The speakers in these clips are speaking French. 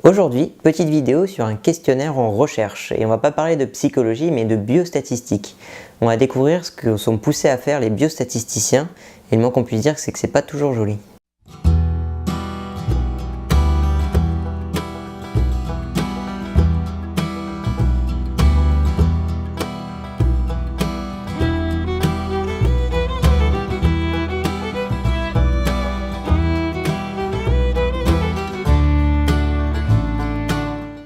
Aujourd'hui, petite vidéo sur un questionnaire en recherche, et on va pas parler de psychologie mais de biostatistique. On va découvrir ce que sont poussés à faire les biostatisticiens, et le moins qu'on puisse dire c'est que c'est pas toujours joli.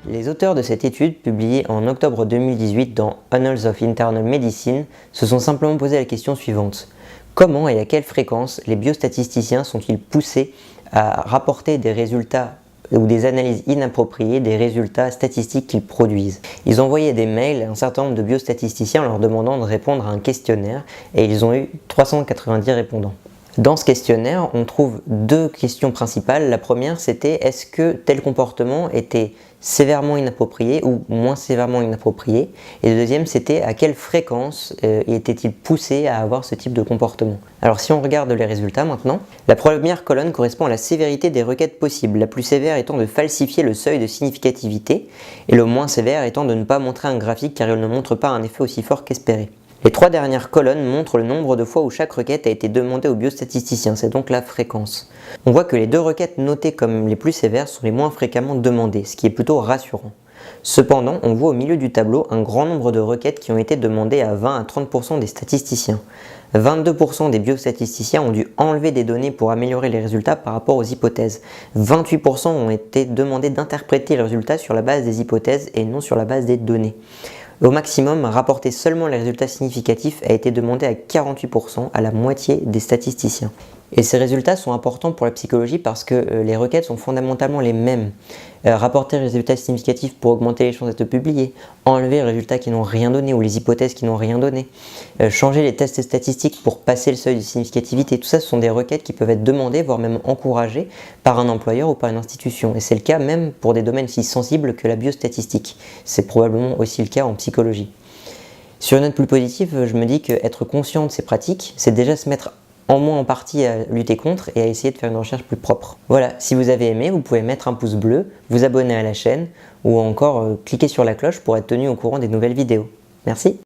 Les auteurs de cette étude, publiée en octobre 2018 dans Annals of Internal Medicine, se sont simplement posé la question suivante. Comment et à quelle fréquence les biostatisticiens sont-ils poussés à rapporter des résultats ou des analyses inappropriées des résultats statistiques qu'ils produisent? Ils ont envoyé des mails à un certain nombre de biostatisticiens en leur demandant de répondre à un questionnaire et ils ont eu 390 répondants. Dans ce questionnaire, on trouve deux questions principales. La première, c'était est-ce que tel comportement était sévèrement inapproprié ou moins sévèrement inapproprié? Et le deuxième, c'était à quelle fréquence était-il poussé à avoir ce type de comportement? Alors si on regarde les résultats maintenant, la première colonne correspond à la sévérité des requêtes possibles, la plus sévère étant de falsifier le seuil de significativité et le moins sévère étant de ne pas montrer un graphique car il ne montre pas un effet aussi fort qu'espéré. Les trois dernières colonnes montrent le nombre de fois où chaque requête a été demandée au biostatisticien, c'est donc la fréquence. On voit que les deux requêtes notées comme les plus sévères sont les moins fréquemment demandées, ce qui est plutôt rassurant. Cependant, on voit au milieu du tableau un grand nombre de requêtes qui ont été demandées à 20 à 30% des statisticiens. 22% des biostatisticiens ont dû enlever des données pour améliorer les résultats par rapport aux hypothèses. 28% ont été demandés d'interpréter les résultats sur la base des hypothèses et non sur la base des données. Au maximum, rapporter seulement les résultats significatifs a été demandé à 48%, à la moitié des statisticiens. Et ces résultats sont importants pour la psychologie parce que les requêtes sont fondamentalement les mêmes. Rapporter les résultats significatifs pour augmenter les chances d'être publiés, enlever les résultats qui n'ont rien donné ou les hypothèses qui n'ont rien donné, changer les tests statistiques pour passer le seuil de significativité, tout ça ce sont des requêtes qui peuvent être demandées, voire même encouragées par un employeur ou par une institution. Et c'est le cas même pour des domaines si sensibles que la biostatistique. C'est probablement aussi le cas en psychologie. Sur une note plus positive, je me dis qu'être conscient de ces pratiques, c'est déjà se mettre en moins en partie à lutter contre et à essayer de faire une recherche plus propre. Voilà, si vous avez aimé, vous pouvez mettre un pouce bleu, vous abonner à la chaîne ou encore cliquer sur la cloche pour être tenu au courant des nouvelles vidéos. Merci.